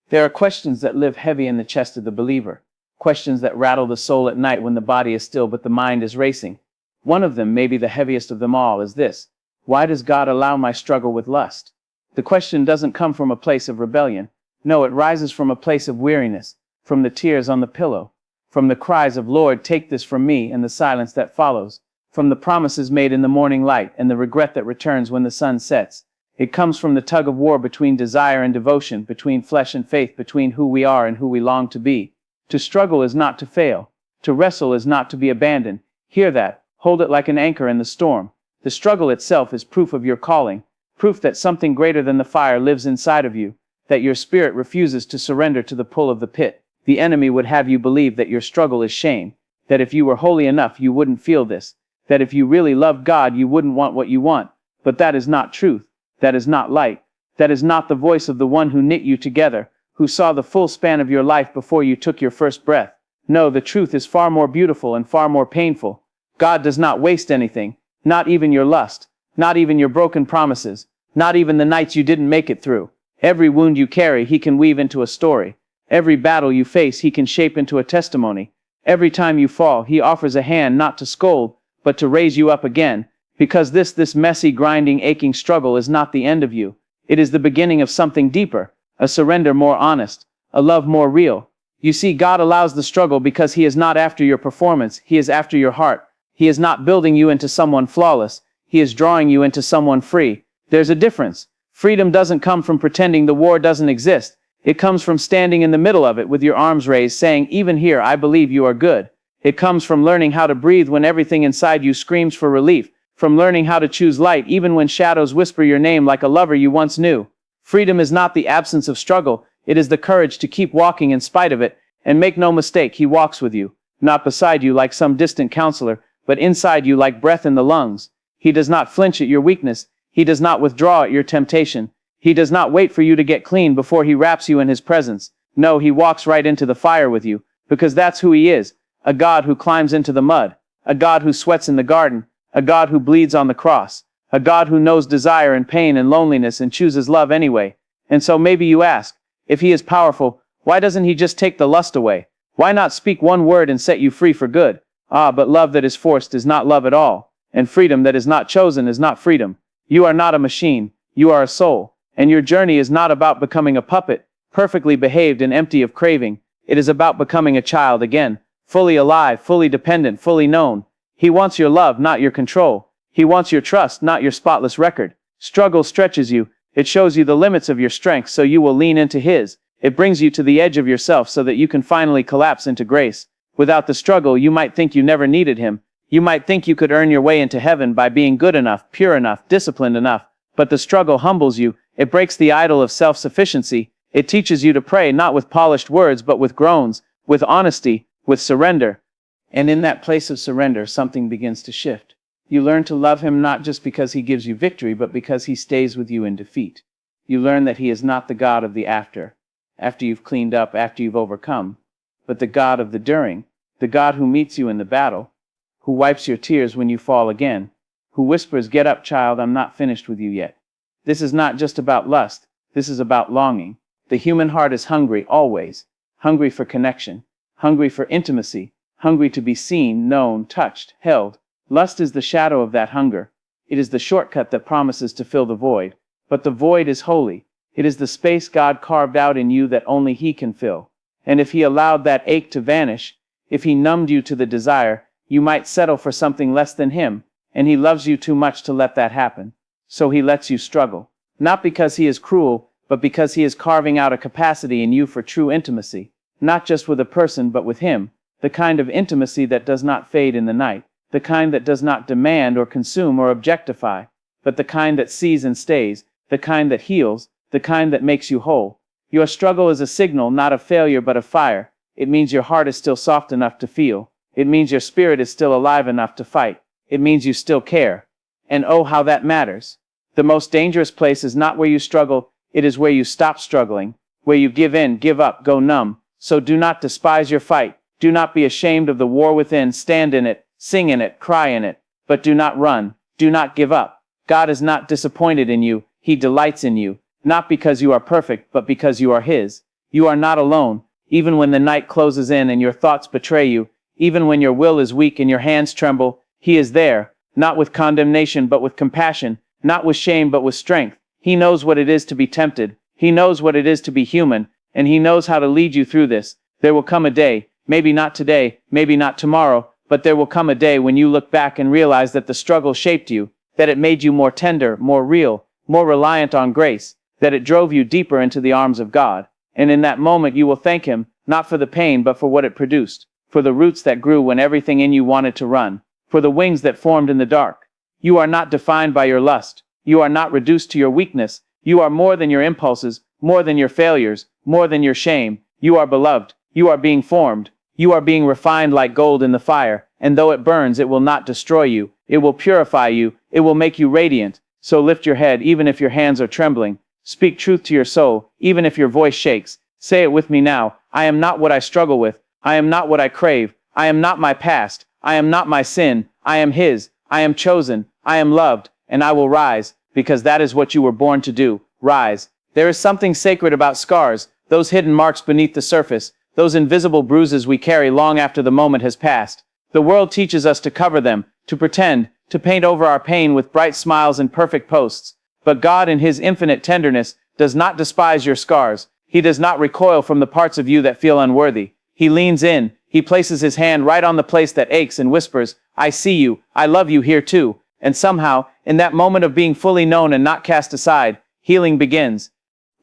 There are questions that live heavy in the chest of the believer, questions that rattle the soul at night when the body is still but the mind is racing. One of them, maybe the heaviest of them all, is this: why does God allow my struggle with lust? The question doesn't come from a place of rebellion. No, it rises from a place of weariness, from the tears on the pillow, from the cries of "Lord, take this from me," and the silence that follows, from the promises made in the morning light and the regret that returns when the sun sets. It comes from the tug of war between desire and devotion, between flesh and faith, between who we are and who we long to be. To struggle is not to fail. To wrestle is not to be abandoned. Hear that. Hold it like an anchor in the storm. The struggle itself is proof of your calling, proof that something greater than the fire lives inside of you, that your spirit refuses to surrender to the pull of the pit. The enemy would have you believe that your struggle is shame, that if you were holy enough you wouldn't feel this, that if you really loved God you wouldn't want what you want. But that is not truth. That is not light. That is not the voice of the one who knit you together, who saw the full span of your life before you took your first breath. No, the truth is far more beautiful and far more painful. God does not waste anything, not even your lust, not even your broken promises, not even the nights you didn't make it through. Every wound you carry, He can weave into a story. Every battle you face, He can shape into a testimony. Every time you fall, He offers a hand not to scold, but to raise you up again. Because this messy, grinding, aching struggle is not the end of you. It is the beginning of something deeper, a surrender more honest, a love more real. You see, God allows the struggle because He is not after your performance, He is after your heart. He is not building you into someone flawless, He is drawing you into someone free. There's a difference. Freedom doesn't come from pretending the war doesn't exist. It comes from standing in the middle of it with your arms raised, saying, "Even here, I believe you are good." It comes from learning how to breathe when everything inside you screams for relief, from learning how to choose light even when shadows whisper your name like a lover you once knew. Freedom is not the absence of struggle, it is the courage to keep walking in spite of it, and make no mistake, He walks with you, not beside you like some distant counselor, but inside you like breath in the lungs. He does not flinch at your weakness, He does not withdraw at your temptation, He does not wait for you to get clean before He wraps you in His presence. No, He walks right into the fire with you, because that's who He is, a God who climbs into the mud, a God who sweats in the garden, a God who bleeds on the cross, a God who knows desire and pain and loneliness and chooses love anyway. And so maybe you ask, if He is powerful, why doesn't He just take the lust away? Why not speak one word and set you free for good? Ah, but love that is forced is not love at all, and freedom that is not chosen is not freedom. You are not a machine, you are a soul, and your journey is not about becoming a puppet, perfectly behaved and empty of craving. It is about becoming a child again, fully alive, fully dependent, fully known. He wants your love, not your control. He wants your trust, not your spotless record. Struggle stretches you. It shows you the limits of your strength so you will lean into His. It brings you to the edge of yourself so that you can finally collapse into grace. Without the struggle, you might think you never needed Him. You might think you could earn your way into heaven by being good enough, pure enough, disciplined enough. But the struggle humbles you. It breaks the idol of self-sufficiency. It teaches you to pray not with polished words but with groans, with honesty, with surrender. And in that place of surrender, something begins to shift. You learn to love Him not just because He gives you victory, but because He stays with you in defeat. You learn that He is not the God of the after you've cleaned up, after you've overcome, but the God of the during, the God who meets you in the battle, who wipes your tears when you fall again, who whispers, "Get up, child, I'm not finished with you yet." This is not just about lust, this is about longing. The human heart is hungry always, hungry for connection, hungry for intimacy, hungry to be seen, known, touched, held. Lust is the shadow of that hunger. It is the shortcut that promises to fill the void. But the void is holy. It is the space God carved out in you that only He can fill. And if He allowed that ache to vanish, if He numbed you to the desire, you might settle for something less than Him, and He loves you too much to let that happen. So He lets you struggle. Not because He is cruel, but because He is carving out a capacity in you for true intimacy. Not just with a person but with Him. The kind of intimacy that does not fade in the night, the kind that does not demand or consume or objectify, but the kind that sees and stays, the kind that heals, the kind that makes you whole. Your struggle is a signal not of failure but of fire. It means your heart is still soft enough to feel. It means your spirit is still alive enough to fight. It means you still care. And oh, how that matters. The most dangerous place is not where you struggle, it is where you stop struggling, where you give in, give up, go numb. So do not despise your fight. Do not be ashamed of the war within. Stand in it, sing in it, cry in it. But do not run. Do not give up. God is not disappointed in you. He delights in you. Not because you are perfect, but because you are His. You are not alone, even when the night closes in and your thoughts betray you, even when your will is weak and your hands tremble. He is there, not with condemnation but with compassion, not with shame but with strength. He knows what it is to be tempted. He knows what it is to be human, and he knows how to lead you through this. There will come a day, maybe not today, maybe not tomorrow, but there will come a day when you look back and realize that the struggle shaped you, that it made you more tender, more real, more reliant on grace, that it drove you deeper into the arms of God. And in that moment you will thank him, not for the pain but for what it produced, for the roots that grew when everything in you wanted to run, for the wings that formed in the dark. You are not defined by your lust. You are not reduced to your weakness. You are more than your impulses, more than your failures, more than your shame. You are beloved. You are being formed. You are being refined like gold in the fire, and though it burns, it will not destroy you. It will purify you. It will make you radiant. So lift your head even if your hands are trembling. Speak truth to your soul, even if your voice shakes. Say it with me now. I am not what I struggle with. I am not what I crave. I am not my past. I am not my sin. I am his. I am chosen. I am loved, and I will rise, because that is what you were born to do. Rise. There is something sacred about scars, those hidden marks beneath the surface, those invisible bruises we carry long after the moment has passed. The world teaches us to cover them, to pretend, to paint over our pain with bright smiles and perfect posts. But God, in his infinite tenderness, does not despise your scars. He does not recoil from the parts of you that feel unworthy. He leans in. He places his hand right on the place that aches and whispers, I see you. I love you here too. And somehow, in that moment of being fully known and not cast aside, healing begins.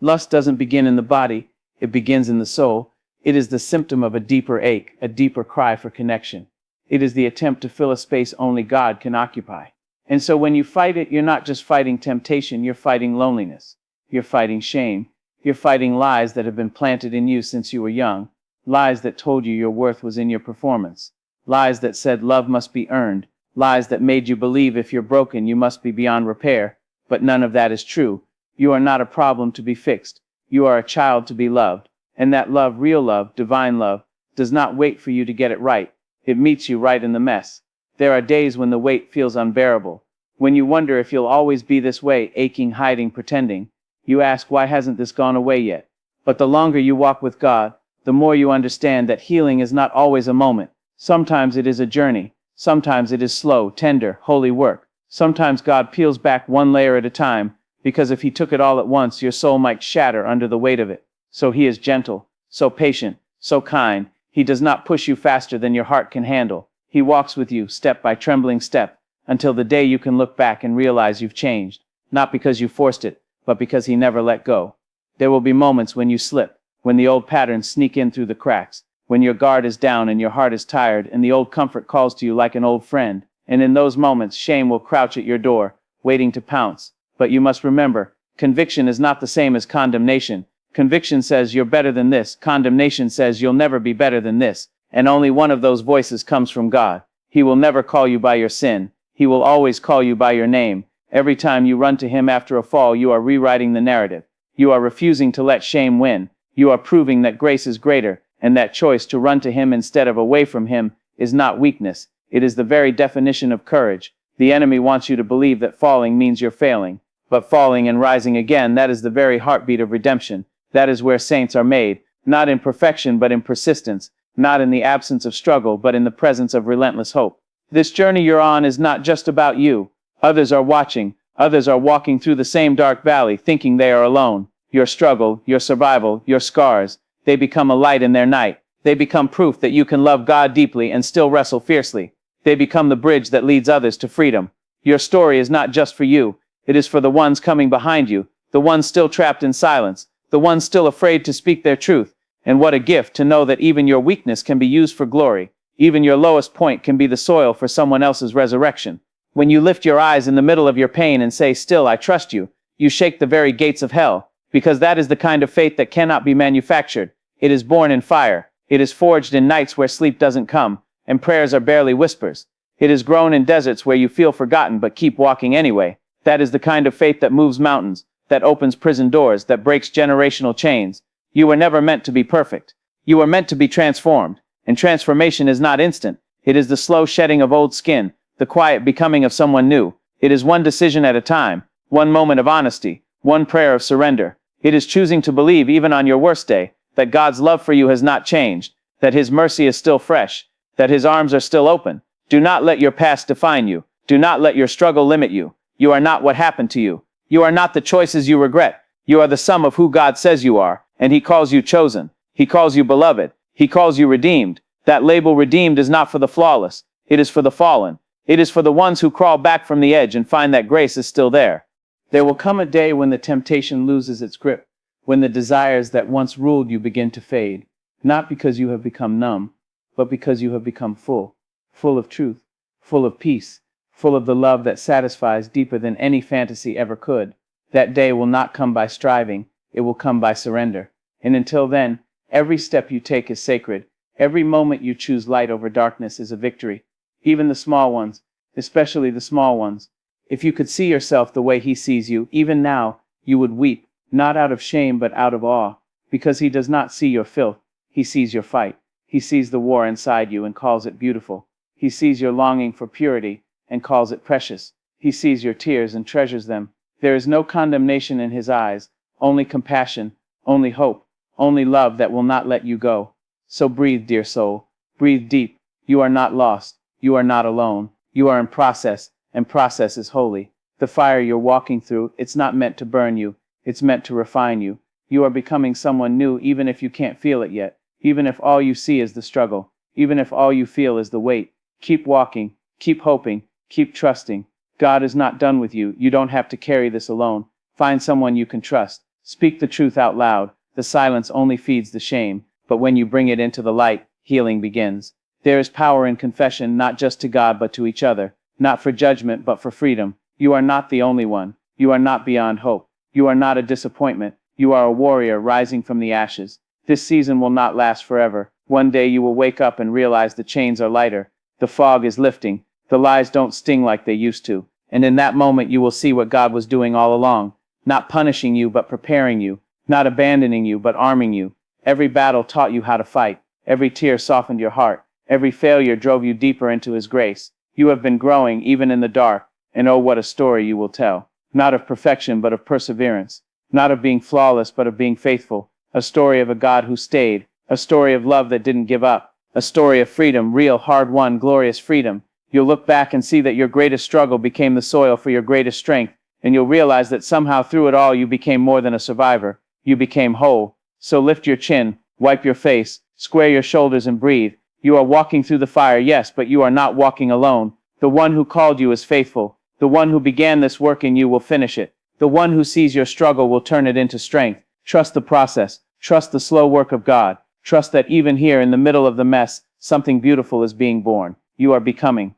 Lust doesn't begin in the body. It begins in the soul. It is the symptom of a deeper ache, a deeper cry for connection. It is the attempt to fill a space only God can occupy. And so when you fight it, you're not just fighting temptation, you're fighting loneliness. You're fighting shame. You're fighting lies that have been planted in you since you were young. Lies that told you your worth was in your performance. Lies that said love must be earned. Lies that made you believe if you're broken, you must be beyond repair. But none of that is true. You are not a problem to be fixed. You are a child to be loved. And that love, real love, divine love, does not wait for you to get it right. It meets you right in the mess. There are days when the weight feels unbearable. When you wonder if you'll always be this way, aching, hiding, pretending. You ask, why hasn't this gone away yet? But the longer you walk with God, the more you understand that healing is not always a moment. Sometimes it is a journey. Sometimes it is slow, tender, holy work. Sometimes God peels back one layer at a time, because if he took it all at once, your soul might shatter under the weight of it. So he is gentle, so patient, so kind. He does not push you faster than your heart can handle. He walks with you, step by trembling step, until the day you can look back and realize you've changed. Not because you forced it, but because he never let go. There will be moments when you slip, when the old patterns sneak in through the cracks, when your guard is down and your heart is tired and the old comfort calls to you like an old friend. And in those moments, shame will crouch at your door, waiting to pounce. But you must remember, conviction is not the same as condemnation. Conviction says you're better than this. Condemnation says you'll never be better than this. And only one of those voices comes from God. He will never call you by your sin. He will always call you by your name. Every time you run to him after a fall, you are rewriting the narrative. You are refusing to let shame win. You are proving that grace is greater, and that choice to run to him instead of away from him is not weakness. It is the very definition of courage. The enemy wants you to believe that falling means you're failing. But falling and rising again, that is the very heartbeat of redemption. That is where saints are made, not in perfection but in persistence, not in the absence of struggle but in the presence of relentless hope. This journey you're on is not just about you. Others are watching. Others are walking through the same dark valley, thinking they are alone. Your struggle, your survival, your scars, they become a light in their night. They become proof that you can love God deeply and still wrestle fiercely. They become the bridge that leads others to freedom. Your story is not just for you. It is for the ones coming behind you, the ones still trapped in silence, the ones still afraid to speak their truth. And what a gift to know that even your weakness can be used for glory. Even your lowest point can be the soil for someone else's resurrection. When you lift your eyes in the middle of your pain and say, still I trust you, you shake the very gates of hell, because that is the kind of faith that cannot be manufactured. It is born in fire. It is forged in nights where sleep doesn't come, and prayers are barely whispers. It is grown in deserts where you feel forgotten but keep walking anyway. That is the kind of faith that moves mountains, that opens prison doors, that breaks generational chains. You were never meant to be perfect. You were meant to be transformed. And transformation is not instant. It is the slow shedding of old skin, the quiet becoming of someone new. It is one decision at a time, one moment of honesty, one prayer of surrender. It is choosing to believe even on your worst day, that God's love for you has not changed, that His mercy is still fresh, that His arms are still open. Do not let your past define you. Do not let your struggle limit you. You are not what happened to you. You are not the choices you regret. You are the sum of who God says you are, and He calls you chosen. He calls you beloved. He calls you redeemed. That label redeemed is not for the flawless. It is for the fallen. It is for the ones who crawl back from the edge and find that grace is still there. There will come a day when the temptation loses its grip, when the desires that once ruled you begin to fade, not because you have become numb, but because you have become full, full of truth, full of peace, full of the love that satisfies deeper than any fantasy ever could. That day will not come by striving, it will come by surrender. And until then, every step you take is sacred. Every moment you choose light over darkness is a victory. Even the small ones, especially the small ones. If you could see yourself the way He sees you, even now, you would weep, not out of shame but out of awe, because He does not see your filth. He sees your fight. He sees the war inside you and calls it beautiful. He sees your longing for purity and calls it precious. He sees your tears and treasures them. There is no condemnation in His eyes, only compassion, only hope, only love that will not let you go. So breathe, dear soul. Breathe deep. You are not lost. You are not alone. You are in process, and process is holy. The fire you're walking through, it's not meant to burn you. It's meant to refine you. You are becoming someone new even if you can't feel it yet. Even if all you see is the struggle. Even if all you feel is the weight. Keep walking. Keep hoping. Keep trusting. God is not done with you. You don't have to carry this alone. Find someone you can trust. Speak the truth out loud. The silence only feeds the shame. But when you bring it into the light, healing begins. There is power in confession, not just to God but to each other. Not for judgment but for freedom. You are not the only one. You are not beyond hope. You are not a disappointment. You are a warrior rising from the ashes. This season will not last forever. One day you will wake up and realize the chains are lighter. The fog is lifting. The lies don't sting like they used to. And in that moment you will see what God was doing all along. Not punishing you but preparing you. Not abandoning you but arming you. Every battle taught you how to fight. Every tear softened your heart. Every failure drove you deeper into His grace. You have been growing even in the dark, and oh, what a story you will tell. Not of perfection, but of perseverance. Not of being flawless, but of being faithful. A story of a God who stayed. A story of love that didn't give up. A story of freedom, real, hard-won, glorious freedom. You'll look back and see that your greatest struggle became the soil for your greatest strength, and you'll realize that somehow through it all you became more than a survivor. You became whole. So lift your chin, wipe your face, square your shoulders and breathe. You are walking through the fire, yes, but you are not walking alone. The one who called you is faithful. The one who began this work in you will finish it. The one who sees your struggle will turn it into strength. Trust the process. Trust the slow work of God. Trust that even here in the middle of the mess, something beautiful is being born. You are becoming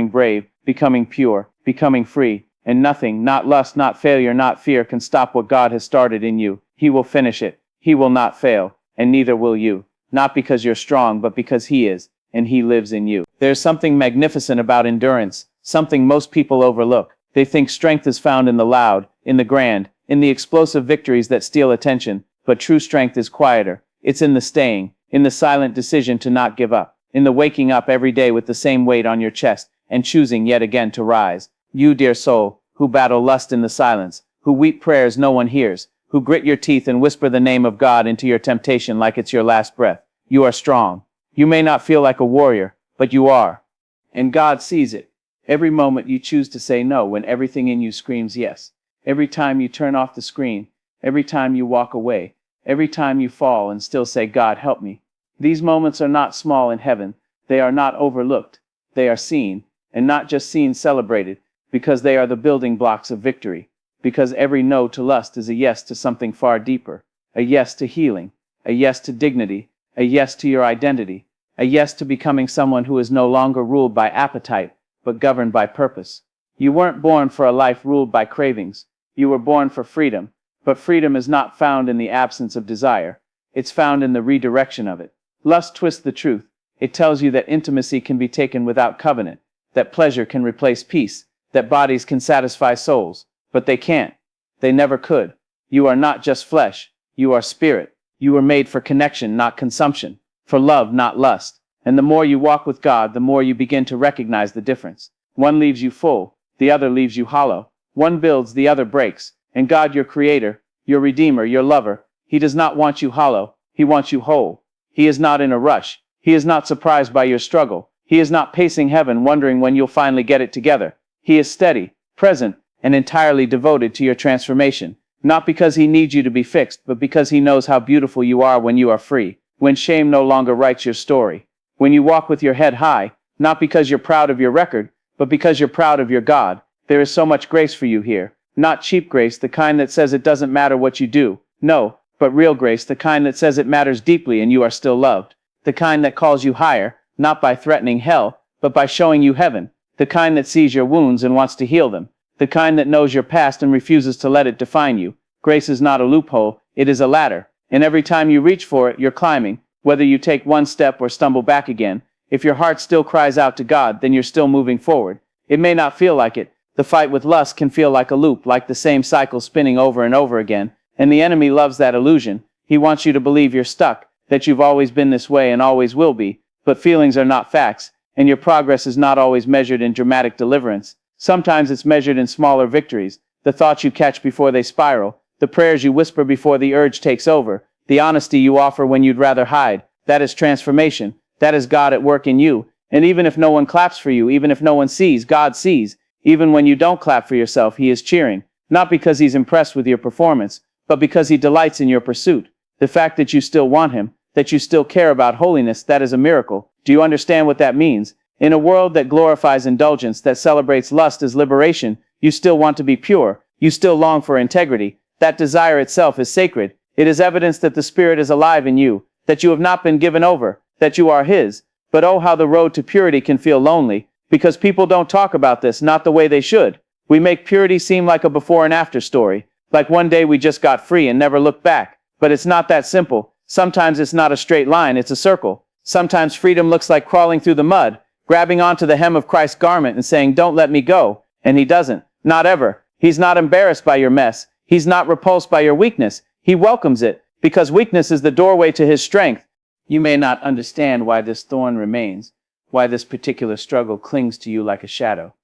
brave, becoming pure, becoming free. And nothing, not lust, not failure, not fear, can stop what God has started in you. He will finish it. He will not fail, and neither will you. Not because you're strong, but because He is, and He lives in you. There's something magnificent about endurance, something most people overlook. They think strength is found in the loud, in the grand, in the explosive victories that steal attention, but true strength is quieter. It's in the staying, in the silent decision to not give up, in the waking up every day with the same weight on your chest, and choosing yet again to rise. You, dear soul, who battle lust in the silence, who weep prayers no one hears, who grit your teeth and whisper the name of God into your temptation like it's your last breath. You are strong. You may not feel like a warrior, but you are. And God sees it. Every moment you choose to say no when everything in you screams yes. Every time you turn off the screen. Every time you walk away. Every time you fall and still say, God, help me. These moments are not small in heaven. They are not overlooked. They are seen, and not just seen, celebrated, because they are the building blocks of victory. Because every no to lust is a yes to something far deeper. A yes to healing. A yes to dignity. A yes to your identity. A yes to becoming someone who is no longer ruled by appetite, but governed by purpose. You weren't born for a life ruled by cravings. You were born for freedom. But freedom is not found in the absence of desire. It's found in the redirection of it. Lust twists the truth. It tells you that intimacy can be taken without covenant, that pleasure can replace peace, that bodies can satisfy souls. But they can't. They never could. You are not just flesh. You are spirit. You were made for connection, not consumption. For love, not lust. And the more you walk with God, the more you begin to recognize the difference. One leaves you full. The other leaves you hollow. One builds, the other breaks. And God, your creator, your redeemer, your lover, He does not want you hollow. He wants you whole. He is not in a rush. He is not surprised by your struggle. He is not pacing heaven wondering when you'll finally get it together. He is steady, present, and entirely devoted to your transformation. Not because he needs you to be fixed, but because he knows how beautiful you are when you are free, when shame no longer writes your story. When you walk with your head high, not because you're proud of your record, but because you're proud of your God. There is so much grace for you here. Not cheap grace, the kind that says it doesn't matter what you do. No, but real grace, the kind that says it matters deeply and you are still loved. The kind that calls you higher, not by threatening hell, but by showing you heaven. The kind that sees your wounds and wants to heal them. The kind that knows your past and refuses to let it define you. Grace is not a loophole, it is a ladder. And every time you reach for it, you're climbing. Whether you take one step or stumble back again, if your heart still cries out to God, then you're still moving forward. It may not feel like it. The fight with lust can feel like a loop, like the same cycle spinning over and over again. And the enemy loves that illusion. He wants you to believe you're stuck, that you've always been this way and always will be. But feelings are not facts, and your progress is not always measured in dramatic deliverance. Sometimes it's measured in smaller victories, the thoughts you catch before they spiral, the prayers you whisper before the urge takes over, the honesty you offer when you'd rather hide. That is transformation. That is God at work in you. And even if no one claps for you, even if no one sees, God sees. Even when you don't clap for yourself, He is cheering. Not because He's impressed with your performance, but because He delights in your pursuit. The fact that you still want Him, that you still care about holiness, that is a miracle. Do you understand what that means? In a world that glorifies indulgence, that celebrates lust as liberation, you still want to be pure. You still long for integrity. That desire itself is sacred. It is evidence that the Spirit is alive in you, that you have not been given over, that you are His. But oh, how the road to purity can feel lonely, because people don't talk about this, not the way they should. We make purity seem like a before and after story, like one day we just got free and never looked back. But it's not that simple. Sometimes it's not a straight line, it's a circle. Sometimes freedom looks like crawling through the mud, grabbing onto the hem of Christ's garment and saying, "Don't let me go." And He doesn't. Not ever. He's not embarrassed by your mess. He's not repulsed by your weakness. He welcomes it, because weakness is the doorway to His strength. You may not understand why this thorn remains, why this particular struggle clings to you like a shadow.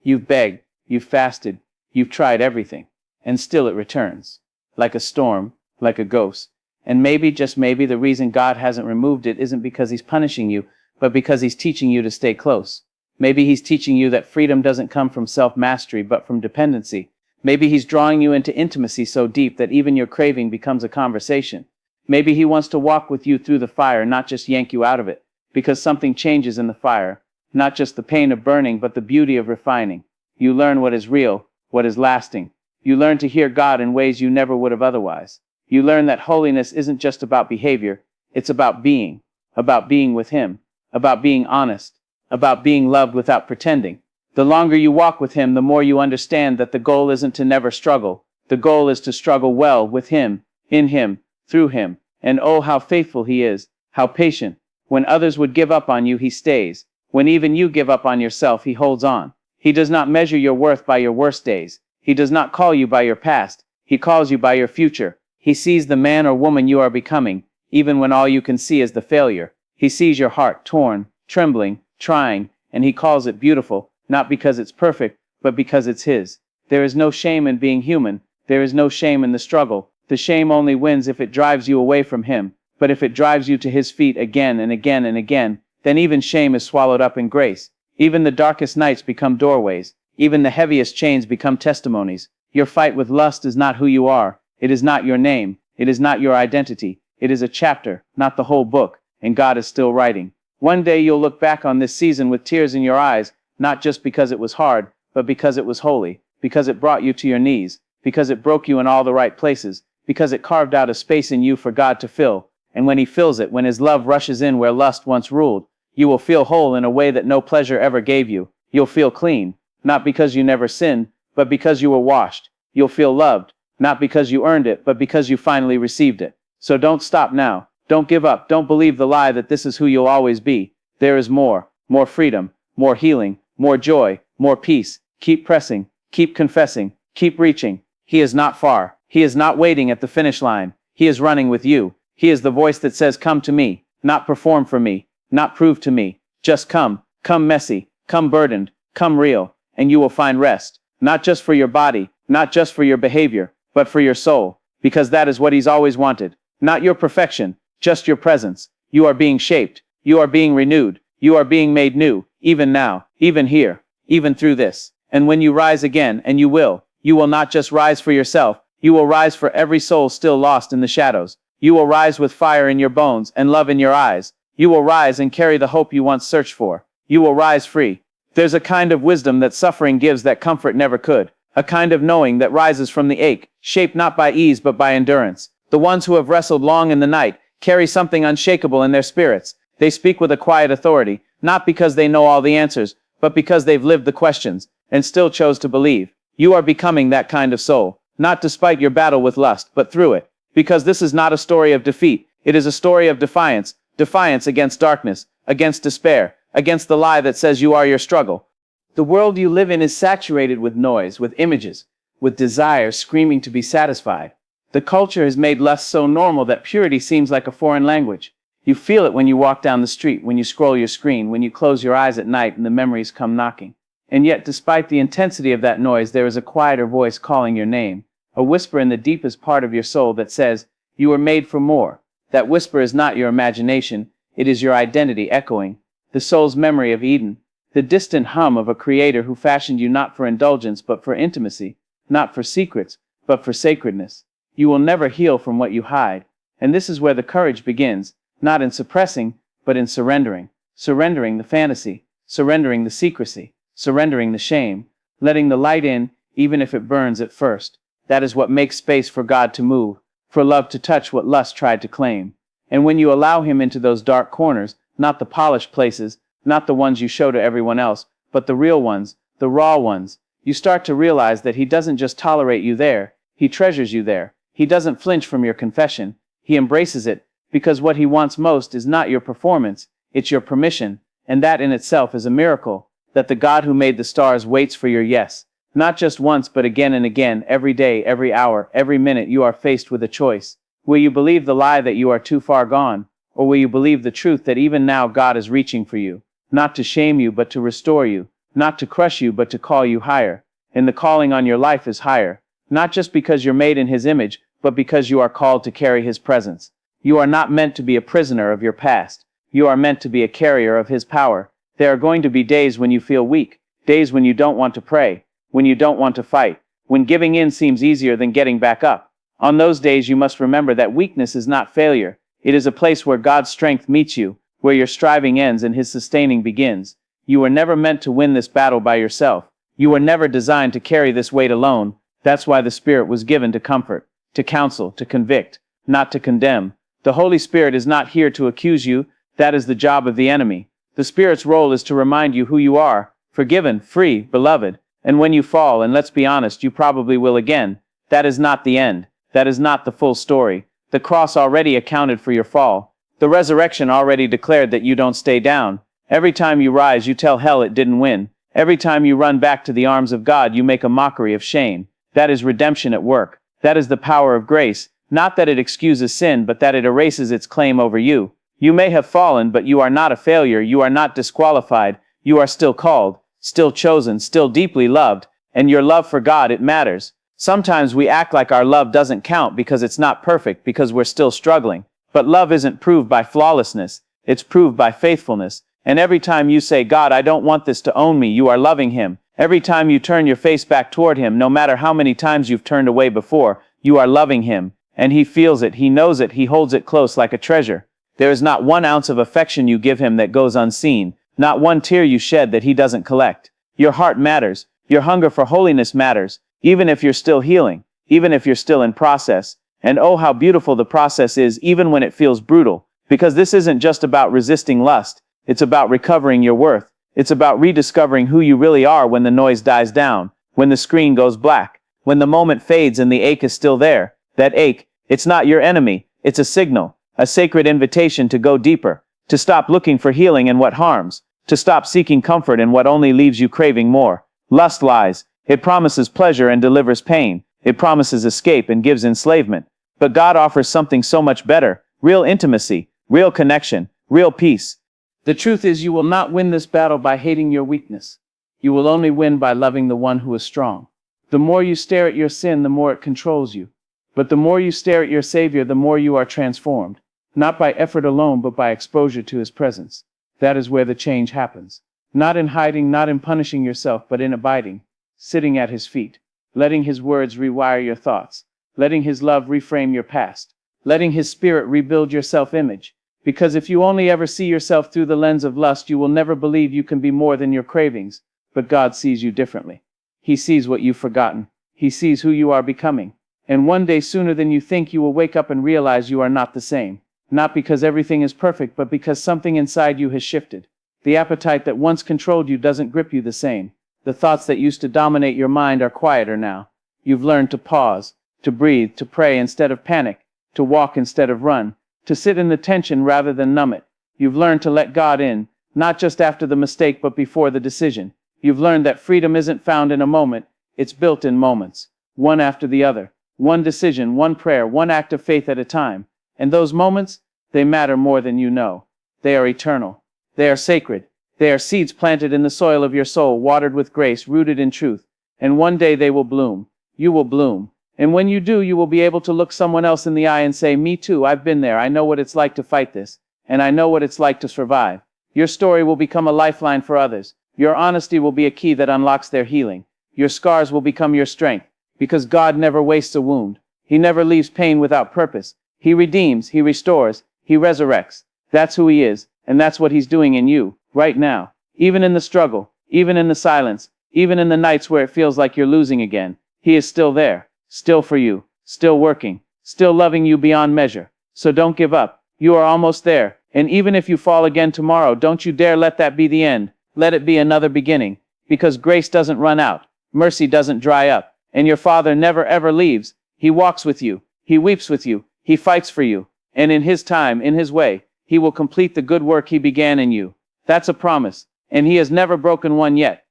You've begged, you've fasted, you've tried everything, and still it returns. Like a storm, like a ghost. And maybe, just maybe, the reason God hasn't removed it isn't because He's punishing you, but because He's teaching you to stay close. Maybe He's teaching you that freedom doesn't come from self-mastery, but from dependency. Maybe He's drawing you into intimacy so deep that even your craving becomes a conversation. Maybe He wants to walk with you through the fire, not just yank you out of it, because something changes in the fire. Not just the pain of burning, but the beauty of refining. You learn what is real, what is lasting. You learn to hear God in ways you never would have otherwise. You learn that holiness isn't just about behavior, it's about being with Him, about being honest, about being loved without pretending. The longer you walk with Him, the more you understand that the goal isn't to never struggle. The goal is to struggle well with Him, in Him, through Him. And oh, how faithful He is, how patient. When others would give up on you, He stays. When even you give up on yourself, He holds on. He does not measure your worth by your worst days. He does not call you by your past. He calls you by your future. He sees the man or woman you are becoming, even when all you can see is the failure. He sees your heart torn, trembling, trying, and He calls it beautiful, not because it's perfect, but because it's His. There is no shame in being human. There is no shame in the struggle. The shame only wins if it drives you away from Him. But if it drives you to His feet again and again and again, then even shame is swallowed up in grace. Even the darkest nights become doorways. Even the heaviest chains become testimonies. Your fight with lust is not who you are. It is not your name. It is not your identity. It is a chapter, not the whole book, and God is still writing. One day you'll look back on this season with tears in your eyes, not just because it was hard, but because it was holy, because it brought you to your knees, because it broke you in all the right places, because it carved out a space in you for God to fill. And when He fills it, when His love rushes in where lust once ruled, you will feel whole in a way that no pleasure ever gave you. You'll feel clean, not because you never sinned, but because you were washed. You'll feel loved, not because you earned it, but because you finally received it. So don't stop now. Don't give up. Don't believe the lie that this is who you'll always be. There is more freedom, more healing, more joy, more peace. Keep pressing, keep confessing, keep reaching. He is not far. He is not waiting at the finish line. He is running with you. He is the voice that says, "Come to me," not perform for me, not prove to me. Just come messy, come burdened, come real, and you will find rest. Not just for your body, not just for your behavior, but for your soul, because that is what He's always wanted. Not your perfection, just your presence. You are being shaped. You are being renewed. You are being made new, even now, even here, even through this. And when you rise again, and you will not just rise for yourself, you will rise for every soul still lost in the shadows. You will rise with fire in your bones and love in your eyes. You will rise and carry the hope you once searched for. You will rise free. There's a kind of wisdom that suffering gives that comfort never could. A kind of knowing that rises from the ache, shaped not by ease but by endurance. The ones who have wrestled long in the night carry something unshakable in their spirits. They speak with a quiet authority, not because they know all the answers, but because they've lived the questions, and still chose to believe. You are becoming that kind of soul, not despite your battle with lust, but through it. Because this is not a story of defeat, it is a story of defiance. Defiance against darkness, against despair, against the lie that says you are your struggle. The world you live in is saturated with noise, with images, with desire screaming to be satisfied. The culture has made lust so normal that purity seems like a foreign language. You feel it when you walk down the street, when you scroll your screen, when you close your eyes at night and the memories come knocking. And yet, despite the intensity of that noise, there is a quieter voice calling your name, a whisper in the deepest part of your soul that says, you were made for more. That whisper is not your imagination, it is your identity echoing, the soul's memory of Eden, the distant hum of a creator who fashioned you not for indulgence but for intimacy, not for secrets, but for sacredness. You will never heal from what you hide, and this is where the courage begins, not in suppressing, but in surrendering. Surrendering the fantasy, surrendering the secrecy, surrendering the shame, letting the light in, even if it burns at first. That is what makes space for God to move, for love to touch what lust tried to claim. And when you allow him into those dark corners, not the polished places, not the ones you show to everyone else, but the real ones, the raw ones, you start to realize that he doesn't just tolerate you there, he treasures you there. He doesn't flinch from your confession, he embraces it, because what he wants most is not your performance, it's your permission, and that in itself is a miracle, that the God who made the stars waits for your yes. Not just once but again and again, every day, every hour, every minute you are faced with a choice. Will you believe the lie that you are too far gone, or will you believe the truth that even now God is reaching for you? Not to shame you but to restore you, not to crush you but to call you higher. And the calling on your life is higher, not just because you're made in his image, but because you are called to carry his presence. You are not meant to be a prisoner of your past. You are meant to be a carrier of his power. There are going to be days when you feel weak, days when you don't want to pray, when you don't want to fight, when giving in seems easier than getting back up. On those days you must remember that weakness is not failure. It is a place where God's strength meets you, where your striving ends and his sustaining begins. You were never meant to win this battle by yourself. You were never designed to carry this weight alone. That's why the Spirit was given to comfort, to counsel, to convict, not to condemn. The Holy Spirit is not here to accuse you. That is the job of the enemy. The Spirit's role is to remind you who you are, forgiven, free, beloved. And when you fall, and let's be honest, you probably will again, that is not the end. That is not the full story. The cross already accounted for your fall. The resurrection already declared that you don't stay down. Every time you rise, you tell hell it didn't win. Every time you run back to the arms of God, you make a mockery of shame. That is redemption at work. That is the power of grace. Not that it excuses sin, but that it erases its claim over you. You may have fallen, but you are not a failure. You are not disqualified. You are still called, still chosen, still deeply loved. And your love for God, it matters. Sometimes we act like our love doesn't count because it's not perfect, because we're still struggling. But love isn't proved by flawlessness. It's proved by faithfulness. And every time you say, God, I don't want this to own me, you are loving him. Every time you turn your face back toward him, no matter how many times you've turned away before, you are loving him. And he feels it, he knows it, he holds it close like a treasure. There is not 1 ounce of affection you give him that goes unseen, not 1 tear you shed that he doesn't collect. Your heart matters, your hunger for holiness matters, even if you're still healing, even if you're still in process. And oh, how beautiful the process is, even when it feels brutal, because this isn't just about resisting lust, it's about recovering your worth. It's about rediscovering who you really are when the noise dies down, when the screen goes black, when the moment fades and the ache is still there. That ache, it's not your enemy, it's a signal, a sacred invitation to go deeper, to stop looking for healing in what harms, to stop seeking comfort in what only leaves you craving more. Lust lies. It promises pleasure and delivers pain. It promises escape and gives enslavement. But God offers something so much better, real intimacy, real connection, real peace. The truth is, you will not win this battle by hating your weakness. You will only win by loving the one who is strong. The more you stare at your sin, the more it controls you. But the more you stare at your Savior, the more you are transformed. Not by effort alone, but by exposure to his presence. That is where the change happens. Not in hiding, not in punishing yourself, but in abiding, sitting at his feet, letting his words rewire your thoughts, letting his love reframe your past, letting his spirit rebuild your self-image. Because if you only ever see yourself through the lens of lust, you will never believe you can be more than your cravings. But God sees you differently. He sees what you've forgotten. He sees who you are becoming. And one day, sooner than you think, you will wake up and realize you are not the same. Not because everything is perfect, but because something inside you has shifted. The appetite that once controlled you doesn't grip you the same. The thoughts that used to dominate your mind are quieter now. You've learned to pause, to breathe, to pray instead of panic, to walk instead of run, to sit in the tension rather than numb it. You've learned to let God in, not just after the mistake, but before the decision. You've learned that freedom isn't found in a moment, it's built in moments, one after the other. One decision, one prayer, one act of faith at a time. And those moments, they matter more than you know. They are eternal. They are sacred. They are seeds planted in the soil of your soul, watered with grace, rooted in truth. And one day they will bloom. You will bloom. And when you do, you will be able to look someone else in the eye and say, "Me too, I've been there. I know what it's like to fight this. And I know what it's like to survive." Your story will become a lifeline for others. Your honesty will be a key that unlocks their healing. Your scars will become your strength. Because God never wastes a wound. He never leaves pain without purpose. He redeems, he restores, he resurrects. That's who he is, and that's what he's doing in you, right now. Even in the struggle, even in the silence, even in the nights where it feels like you're losing again, he is still there, still for you, still working, still loving you beyond measure. So don't give up. You are almost there. And even if you fall again tomorrow, don't you dare let that be the end. Let it be another beginning. Because grace doesn't run out. Mercy doesn't dry up. And your Father never ever leaves. He walks with you. He weeps with you. He fights for you. And in his time, in his way, he will complete the good work he began in you. That's a promise. And he has never broken one yet.